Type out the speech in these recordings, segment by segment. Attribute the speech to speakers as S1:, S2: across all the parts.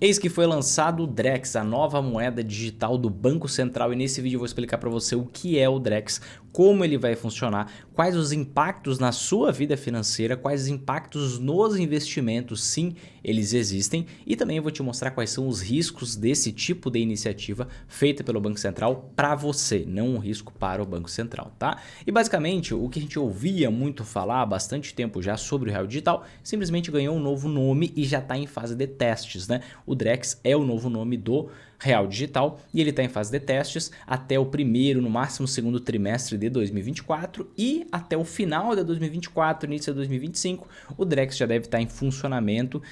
S1: Eis que foi lançado o Drex, a nova moeda digital do Banco Central, e nesse vídeo eu vou explicar para você o que é o Drex, como ele vai funcionar, quais os impactos na sua vida financeira, quais os impactos nos investimentos, sim, eles existem, e também eu vou te mostrar quais são os riscos desse tipo de iniciativa feita pelo Banco Central para você, não um risco para o Banco Central, tá? E basicamente o que a gente ouvia muito falar há bastante tempo já sobre o real digital, simplesmente ganhou um novo nome e já está em fase de testes, né? O Drex é o novo nome do real digital e ele está em fase de testes até o primeiro, no máximo segundo trimestre de 2024 e até o final de 2024, início de 2025, o Drex já deve estar em funcionamento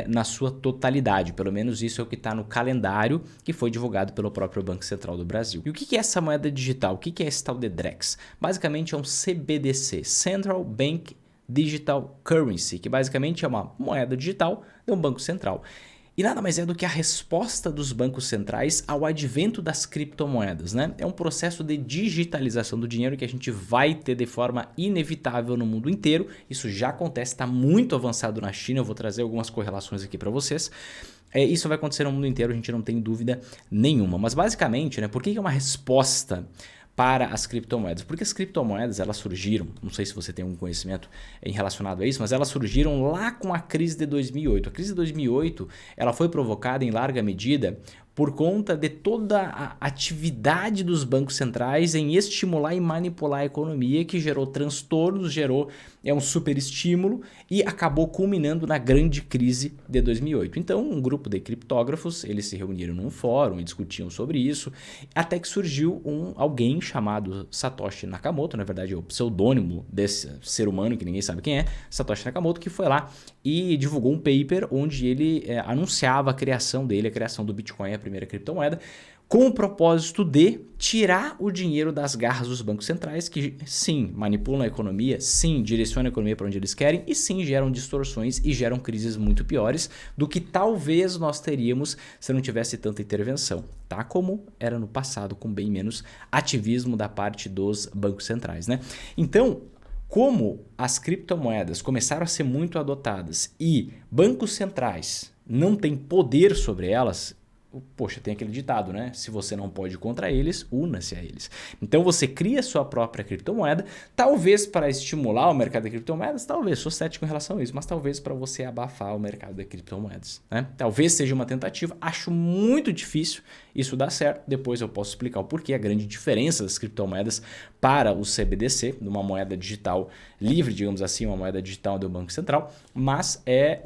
S1: na sua totalidade, pelo menos isso é o que está no calendário que foi divulgado pelo próprio Banco Central do Brasil. E o que é essa moeda digital? O que é esse tal de Drex? Basicamente é um CBDC, Central Bank Digital Currency, que basicamente é uma moeda digital de um banco central. E nada mais é do que a resposta dos bancos centrais ao advento das criptomoedas, né? É um processo de digitalização do dinheiro que a gente vai ter de forma inevitável no mundo inteiro. Isso já acontece, está muito avançado na China, eu vou trazer algumas correlações aqui para vocês. Isso vai acontecer no mundo inteiro, a gente não tem dúvida nenhuma. Mas basicamente, né, por que é uma resposta para as criptomoedas? Porque as criptomoedas elas surgiram, não sei se você tem algum conhecimento relacionado a isso, mas elas surgiram lá com a crise de 2008. A crise de 2008 ela foi provocada em larga medida por conta de toda a atividade dos bancos centrais em estimular e manipular a economia, que gerou transtornos, gerou um super estímulo e acabou culminando na grande crise de 2008. Então, um grupo de criptógrafos, eles se reuniram num fórum e discutiam sobre isso, até que surgiu alguém chamado Satoshi Nakamoto, na verdade é o pseudônimo desse ser humano que ninguém sabe quem é, Satoshi Nakamoto, que foi lá e divulgou um paper onde ele anunciava a criação dele, a criação do Bitcoin, a primeira criptomoeda, com o propósito de tirar o dinheiro das garras dos bancos centrais, que sim, manipulam a economia, sim, direcionam a economia para onde eles querem e sim, geram distorções e geram crises muito piores do que talvez nós teríamos se não tivesse tanta intervenção, tá? Como era no passado, com bem menos ativismo da parte dos bancos centrais, né? Então, como as criptomoedas começaram a ser muito adotadas e bancos centrais não têm poder sobre elas, poxa, tem aquele ditado, né? Se você não pode contra eles, una-se a eles. Então você cria sua própria criptomoeda, talvez para estimular o mercado de criptomoedas, talvez, sou cético em relação a isso, mas talvez para você abafar o mercado de criptomoedas, né? Talvez seja uma tentativa, acho muito difícil isso dar certo, depois eu posso explicar o porquê, a grande diferença das criptomoedas para o CBDC, numa moeda digital livre, digamos assim, uma moeda digital do Banco Central, mas é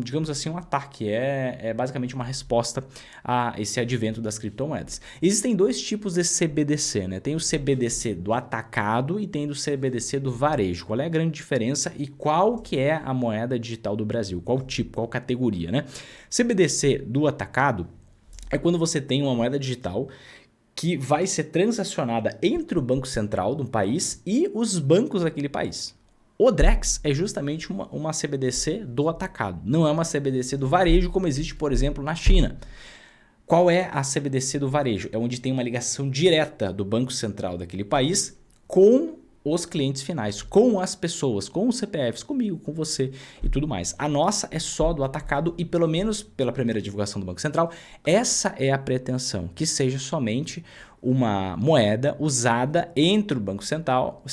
S1: digamos assim, um ataque, é basicamente uma resposta a esse advento das criptomoedas. Existem dois tipos de CBDC, né? Tem o CBDC do atacado e tem o CBDC do varejo. Qual é a grande diferença e qual que é a moeda digital do Brasil? Qual tipo, qual categoria, né? CBDC do atacado é quando você tem uma moeda digital que vai ser transacionada entre o Banco Central do país e os bancos daquele país. O Drex é justamente uma CBDC do atacado, não é uma CBDC do varejo como existe, por exemplo, na China. Qual é a CBDC do varejo? É onde tem uma ligação direta do Banco Central daquele país com os clientes finais, com as pessoas, com os CPFs, comigo, com você e tudo mais. A nossa é só do atacado e pelo menos pela primeira divulgação do Banco Central, essa é a pretensão, que seja somente uma moeda usada entre o Banco Central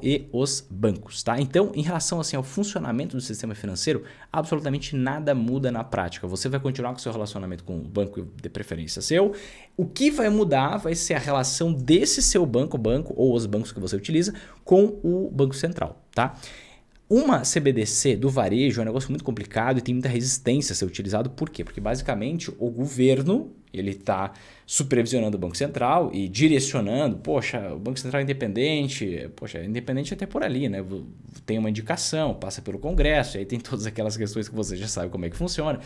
S1: e os bancos, tá? Então, em relação assim ao funcionamento do sistema financeiro, absolutamente nada muda na prática. Você vai continuar com o seu relacionamento com o banco de preferência seu. O que vai mudar vai ser a relação desse seu banco ou os bancos que você utiliza com o Banco Central, tá? Uma CBDC do varejo é um negócio muito complicado e tem muita resistência a ser utilizado. Por quê? Porque basicamente o governo ele está supervisionando o Banco Central e direcionando, poxa, o Banco Central é independente, poxa, é independente até por ali, né? Tem uma indicação, passa pelo Congresso, aí tem todas aquelas questões que você já sabe como é que funciona.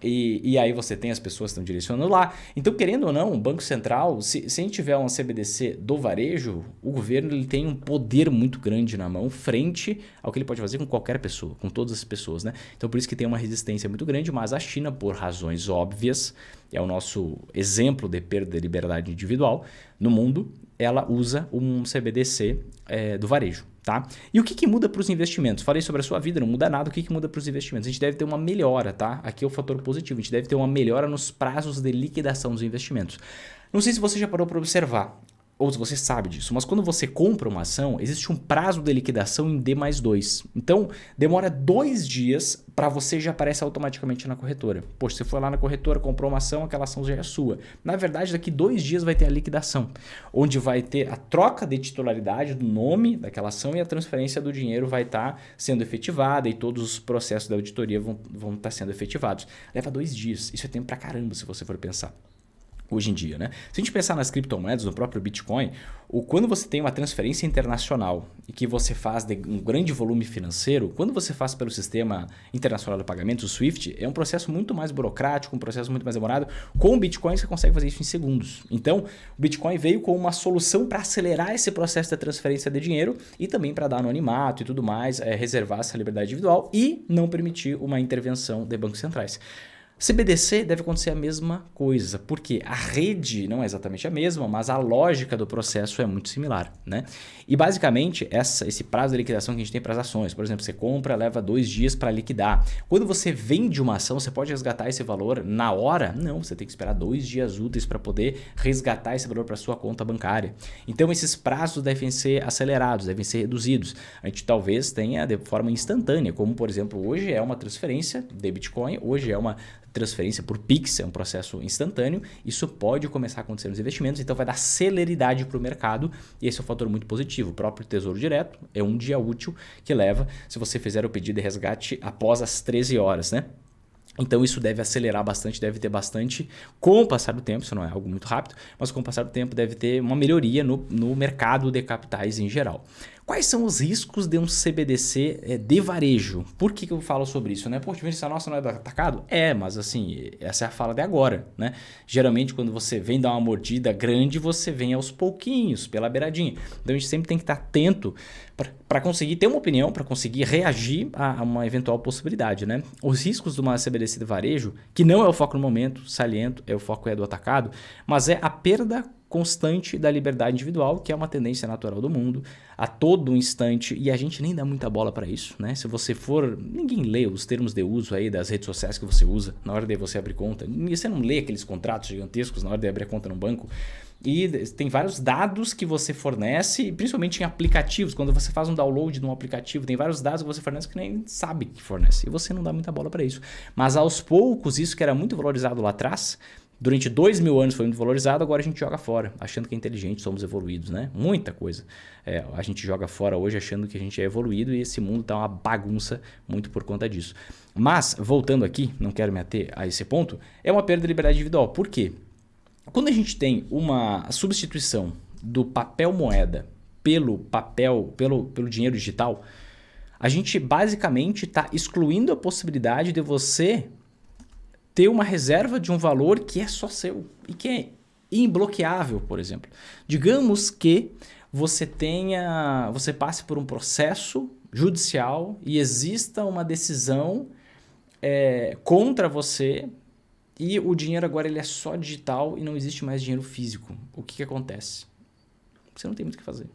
S1: E aí você tem as pessoas que estão direcionando lá. Então, querendo ou não, o Banco Central, se a gente tiver uma CBDC do varejo, o governo ele tem um poder muito grande na mão frente ao que ele pode fazer com qualquer pessoa, com todas as pessoas, né? Então, por isso que tem uma resistência muito grande, mas a China, por razões óbvias, é o nosso exemplo de perda de liberdade individual no mundo, ela usa um CBDC do varejo. Tá? E o que muda para os investimentos? Falei sobre a sua vida, não muda nada. O que muda para os investimentos? A gente deve ter uma melhora, tá? Aqui é o fator positivo. A gente deve ter uma melhora nos prazos de liquidação dos investimentos. Não sei se você já parou para observar, ou se você sabe disso, mas quando você compra uma ação, existe um prazo de liquidação em D+2. Então, demora 2 dias para você já aparecer automaticamente na corretora. Poxa, você foi lá na corretora, comprou uma ação, aquela ação já é sua. Na verdade, daqui 2 dias vai ter a liquidação, onde vai ter a troca de titularidade do nome daquela ação e a transferência do dinheiro vai estar sendo efetivada e todos os processos da auditoria vão estar sendo efetivados. Leva 2 dias. Isso é tempo pra caramba se você for pensar. Hoje em dia, né? Se a gente pensar nas criptomoedas, no próprio Bitcoin, quando você tem uma transferência internacional e que você faz de um grande volume financeiro, quando você faz pelo sistema internacional de pagamentos, o SWIFT, é um processo muito mais burocrático, um processo muito mais demorado. Com o Bitcoin você consegue fazer isso em segundos. Então, o Bitcoin veio com uma solução para acelerar esse processo da transferência de dinheiro e também para dar anonimato e tudo mais, reservar essa liberdade individual e não permitir uma intervenção de bancos centrais. CBDC deve acontecer a mesma coisa, porque a rede não é exatamente a mesma, mas a lógica do processo é muito similar, né? E basicamente esse prazo de liquidação que a gente tem para as ações, por exemplo, você compra, leva 2 dias para liquidar. Quando você vende uma ação, você pode resgatar esse valor na hora? Não, você tem que esperar 2 dias úteis para poder resgatar esse valor para sua conta bancária. Então esses prazos devem ser acelerados, devem ser reduzidos. A gente talvez tenha de forma instantânea, como por exemplo hoje é uma transferência de Bitcoin, hoje é uma transferência por Pix, é um processo instantâneo, isso pode começar a acontecer nos investimentos, então vai dar celeridade para o mercado e esse é um fator muito positivo. O próprio Tesouro Direto é um dia útil que leva, se você fizer o pedido de resgate após as 13 horas, né? Então isso deve acelerar bastante, deve ter bastante, com o passar do tempo, isso não é algo muito rápido, mas com o passar do tempo deve ter uma melhoria no mercado de capitais em geral. Quais são os riscos de um CBDC de varejo? Por que eu falo sobre isso, né? Poxa, Vinícius, a nossa não é do atacado? É, mas assim, essa é a fala de agora, né? Geralmente quando você vem dar uma mordida grande, você vem aos pouquinhos, pela beiradinha. Então a gente sempre tem que estar atento para conseguir ter uma opinião, para conseguir reagir a uma eventual possibilidade, né? Os riscos de uma CBDC de varejo, que não é o foco no momento, saliento, o foco é do atacado, mas é a perda constante da liberdade individual, que é uma tendência natural do mundo, a todo instante, e a gente nem dá muita bola para isso, né? Se você for, ninguém lê os termos de uso aí das redes sociais que você usa na hora de você abrir conta, você não lê aqueles contratos gigantescos na hora de abrir conta no banco, e tem vários dados que você fornece, principalmente em aplicativos, quando você faz um download de um aplicativo, tem vários dados que você fornece que nem sabe que fornece, e você não dá muita bola para isso. Mas aos poucos, isso que era muito valorizado lá atrás, durante 2.000 anos foi muito valorizado, agora a gente joga fora, achando que é inteligente, somos evoluídos, né? Muita coisa. A gente joga fora hoje achando que a gente é evoluído e esse mundo tá uma bagunça muito por conta disso. Mas, voltando aqui, não quero me ater a esse ponto, é uma perda de liberdade individual. Por quê? Quando a gente tem uma substituição do papel moeda pelo dinheiro digital, a gente basicamente está excluindo a possibilidade de você ter uma reserva de um valor que é só seu e que é imbloqueável, por exemplo. Digamos que você passe por um processo judicial e exista uma decisão contra você e o dinheiro agora ele é só digital e não existe mais dinheiro físico. O que acontece? Você não tem muito o que fazer.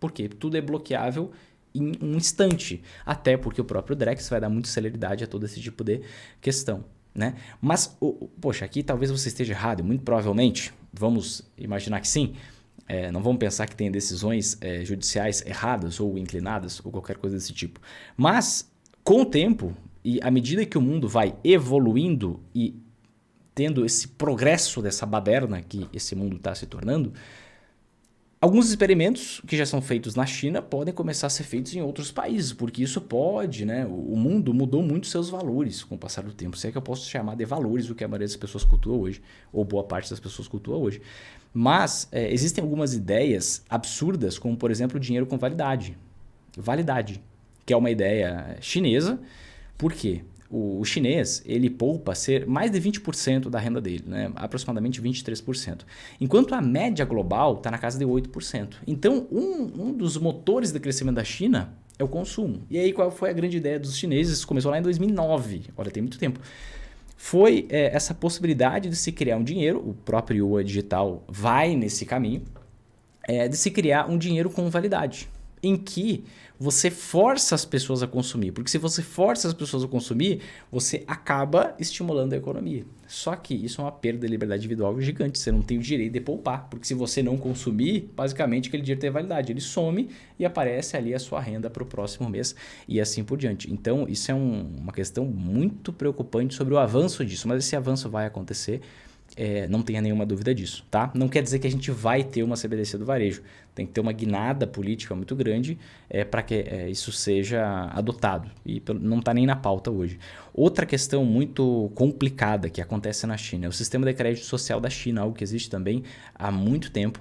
S1: Por quê? Tudo é bloqueável em um instante. Até porque o próprio Drex vai dar muita celeridade a todo esse tipo de questão, né? Mas, poxa, aqui talvez você esteja errado, e muito provavelmente, vamos imaginar que sim, não vamos pensar que tem decisões judiciais erradas ou inclinadas ou qualquer coisa desse tipo. Mas, com o tempo, e à medida que o mundo vai evoluindo e tendo esse progresso dessa baderna que esse mundo está se tornando, alguns experimentos que já são feitos na China podem começar a ser feitos em outros países, porque isso pode, né? O mundo mudou muito seus valores com o passar do tempo. Se é que eu posso chamar de valores o que a maioria das pessoas cultua hoje, ou boa parte das pessoas cultua hoje. Mas existem algumas ideias absurdas, como por exemplo o dinheiro com validade. Validade, que é uma ideia chinesa. Por quê? O chinês, ele poupa ser mais de 20% da renda dele, né? Aproximadamente 23%. Enquanto a média global está na casa de 8%. Então, um dos motores do crescimento da China é o consumo. E aí, qual foi a grande ideia dos chineses? Isso começou lá em 2009, olha, tem muito tempo. Foi essa possibilidade de se criar um dinheiro, o próprio Yuan digital vai nesse caminho, de se criar um dinheiro com validade. em que você força as pessoas a consumir. Porque se você força as pessoas a consumir, você acaba estimulando a economia. Só que isso é uma perda de liberdade individual gigante. Você não tem o direito de poupar. Porque se você não consumir, basicamente aquele dinheiro tem validade. Ele some e aparece ali a sua renda para o próximo mês e assim por diante. Então isso é uma questão muito preocupante sobre o avanço disso. Mas esse avanço vai acontecer. Não tenha nenhuma dúvida disso, tá? Não quer dizer que a gente vai ter uma CBDC do varejo. Tem que ter uma guinada política muito grande para que isso seja adotado. E não está nem na pauta hoje. Outra questão muito complicada que acontece na China é o sistema de crédito social da China, algo que existe também há muito tempo,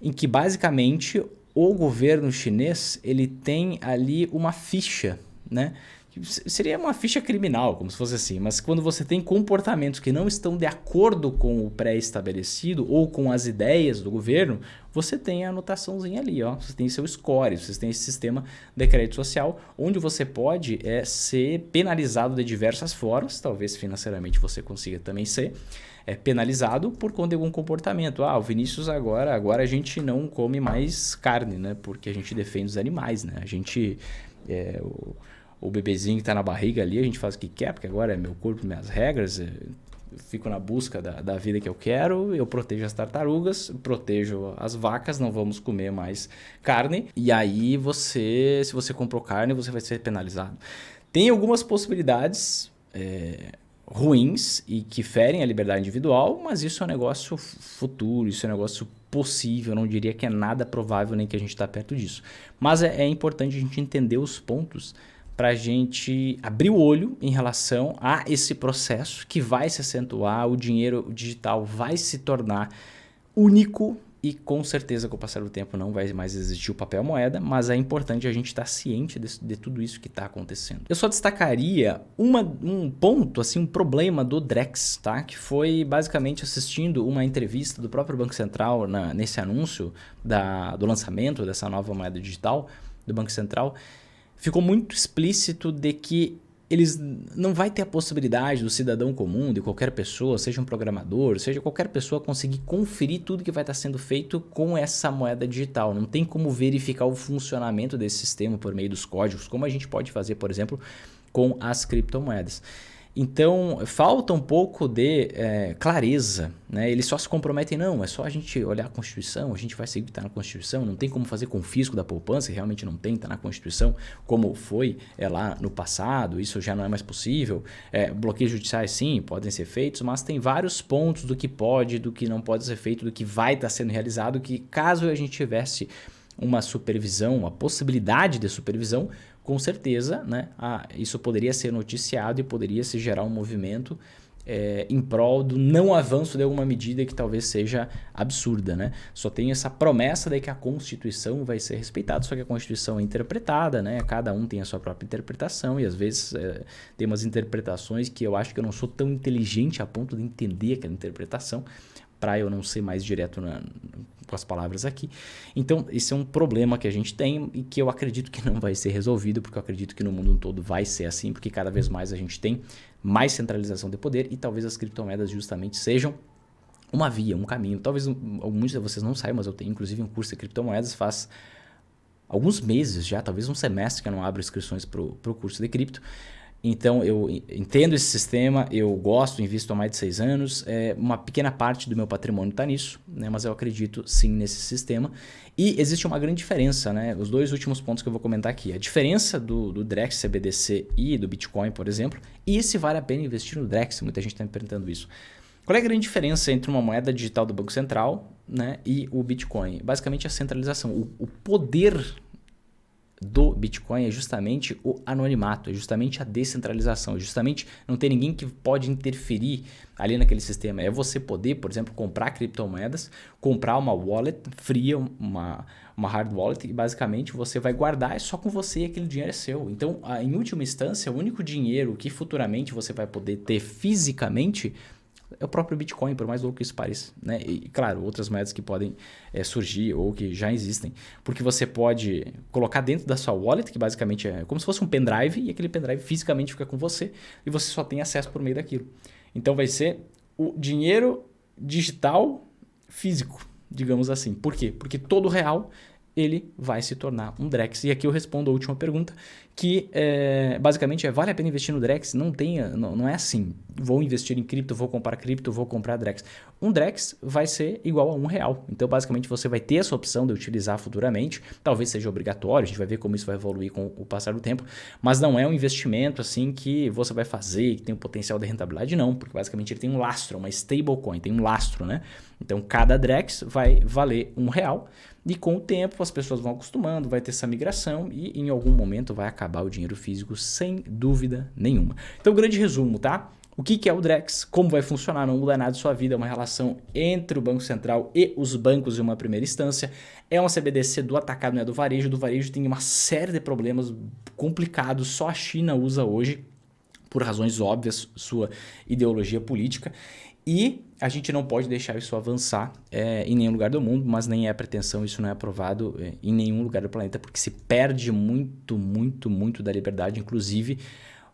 S1: em que basicamente o governo chinês ele tem ali uma ficha, né? Seria uma ficha criminal, como se fosse assim, mas quando você tem comportamentos que não estão de acordo com o pré-estabelecido ou com as ideias do governo, você tem a anotaçãozinha ali, ó. Você tem seu score, você tem esse sistema de crédito social, onde você pode ser penalizado de diversas formas, talvez financeiramente você consiga também ser penalizado por conta de algum comportamento. O Vinícius agora a gente não come mais carne, né? Porque a gente defende os animais, né? A gente... O bebezinho que está na barriga ali, a gente faz o que quer, porque agora é meu corpo, minhas regras, eu fico na busca da vida que eu quero, eu protejo as tartarugas, protejo as vacas, não vamos comer mais carne, e aí se você comprou carne, você vai ser penalizado. Tem algumas possibilidades ruins e que ferem a liberdade individual, mas isso é um negócio futuro, isso é um negócio possível, eu não diria que é nada provável nem que a gente está perto disso. Mas é importante a gente entender os pontos para a gente abrir o olho em relação a esse processo que vai se acentuar, o dinheiro digital vai se tornar único e com certeza com o passar do tempo não vai mais existir o papel moeda, mas é importante a gente estar ciente de tudo isso que está acontecendo. Eu só destacaria um ponto, assim, um problema do Drex, tá? Que foi basicamente assistindo uma entrevista do próprio Banco Central nesse anúncio do lançamento dessa nova moeda digital do Banco Central. Ficou muito explícito de que eles não vai ter a possibilidade do cidadão comum, de qualquer pessoa, seja um programador, seja qualquer pessoa, conseguir conferir tudo que vai estar sendo feito com essa moeda digital. Não tem como verificar o funcionamento desse sistema por meio dos códigos, como a gente pode fazer, por exemplo, com as criptomoedas. Então, falta um pouco de clareza, né? Eles só se comprometem, não, é só a gente olhar a Constituição, a gente vai seguir o que está na Constituição, não tem como fazer confisco da poupança, realmente não tem, está na Constituição, como foi lá no passado, isso já não é mais possível. Bloqueios judiciais, sim, podem ser feitos, mas tem vários pontos do que pode, do que não pode ser feito, do que vai estar sendo realizado, que caso a gente tivesse uma supervisão, uma possibilidade de supervisão, com certeza, né, isso poderia ser noticiado e poderia se gerar um movimento em prol do não avanço de alguma medida que talvez seja absurda, né? Só tem essa promessa de que a Constituição vai ser respeitada, só que a Constituição é interpretada, né? Cada um tem a sua própria interpretação e às vezes tem umas interpretações que eu acho que eu não sou tão inteligente a ponto de entender aquela interpretação, para eu não ser mais direto com as palavras aqui. Então, esse é um problema que a gente tem e que eu acredito que não vai ser resolvido, porque eu acredito que no mundo todo vai ser assim, porque cada vez mais a gente tem mais centralização de poder e talvez as criptomoedas justamente sejam uma via, um caminho. Talvez muitos de vocês não saibam, mas eu tenho inclusive um curso de criptomoedas faz alguns meses já, talvez um semestre que eu não abro inscrições para o curso de cripto. Então, eu entendo esse sistema, eu gosto, invisto há mais de 6 anos, uma pequena parte do meu patrimônio está nisso, né? Mas eu acredito sim nesse sistema. E existe uma grande diferença, né? Os dois últimos pontos que eu vou comentar aqui. A diferença do Drex CBDC e do Bitcoin, por exemplo, e se vale a pena investir no Drex, muita gente está me perguntando isso. Qual é a grande diferença entre uma moeda digital do Banco Central, né, e o Bitcoin? Basicamente a centralização, o poder do Bitcoin é justamente o anonimato, é justamente a descentralização, é justamente não ter ninguém que pode interferir ali naquele sistema. É você poder, por exemplo, comprar criptomoedas, comprar uma wallet fria, uma hard wallet e basicamente você vai guardar, é só com você e aquele dinheiro é seu. Então, em última instância, o único dinheiro que futuramente você vai poder ter fisicamente é o próprio Bitcoin, por mais louco que isso pareça, né? E, claro, outras moedas que podem surgir ou que já existem. Porque você pode colocar dentro da sua wallet, que basicamente é como se fosse um pendrive, e aquele pendrive fisicamente fica com você e você só tem acesso por meio daquilo. Então vai ser o dinheiro digital físico, digamos assim. Por quê? Porque todo real ele vai se tornar um Drex. E aqui eu respondo a última pergunta, que basicamente vale a pena investir no Drex? Não é assim, vou investir em cripto, vou comprar Drex. Um Drex vai ser igual a R$1. Então basicamente você vai ter essa opção de utilizar futuramente, talvez seja obrigatório, a gente vai ver como isso vai evoluir com o passar do tempo, mas não é um investimento assim que você vai fazer, que tem um potencial de rentabilidade, não, porque basicamente ele tem um lastro, uma stablecoin, tem um lastro, né? Então cada Drex vai valer R$1 e com o tempo as pessoas vão acostumando, vai ter essa migração e em algum momento vai acabar o dinheiro físico sem dúvida nenhuma. Então grande resumo, tá? O que é o Drex? Como vai funcionar? Não muda nada em sua vida, é uma relação entre o Banco Central e os bancos em uma primeira instância. É uma CBDC do atacado, não é do varejo. Do varejo tem uma série de problemas complicados, só a China usa hoje, por razões óbvias, sua ideologia política. E a gente não pode deixar isso avançar em nenhum lugar do mundo, mas nem é pretensão, isso não é aprovado em nenhum lugar do planeta, porque se perde muito, muito, muito da liberdade, inclusive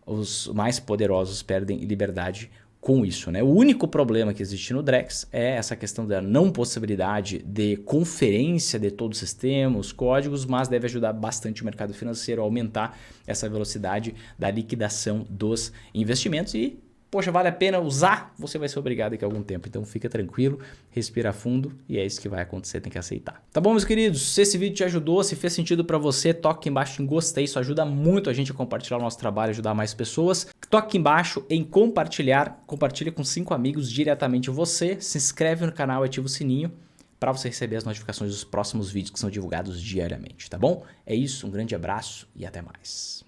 S1: os mais poderosos perdem liberdade com isso, né? O único problema que existe no Drex é essa questão da não possibilidade de conferência de todos os sistemas, códigos, mas deve ajudar bastante o mercado financeiro a aumentar essa velocidade da liquidação dos investimentos e poxa, vale a pena usar? Você vai ser obrigado daqui a algum tempo. Então fica tranquilo, respira fundo e é isso que vai acontecer, tem que aceitar. Tá bom, meus queridos? Se esse vídeo te ajudou, se fez sentido pra você, toque aqui embaixo em gostei, isso ajuda muito a gente a compartilhar o nosso trabalho, ajudar mais pessoas. Toque aqui embaixo em compartilhar, compartilha com 5 amigos diretamente você, se inscreve no canal e ativa o sininho para você receber as notificações dos próximos vídeos que são divulgados diariamente, tá bom? É isso, um grande abraço e até mais.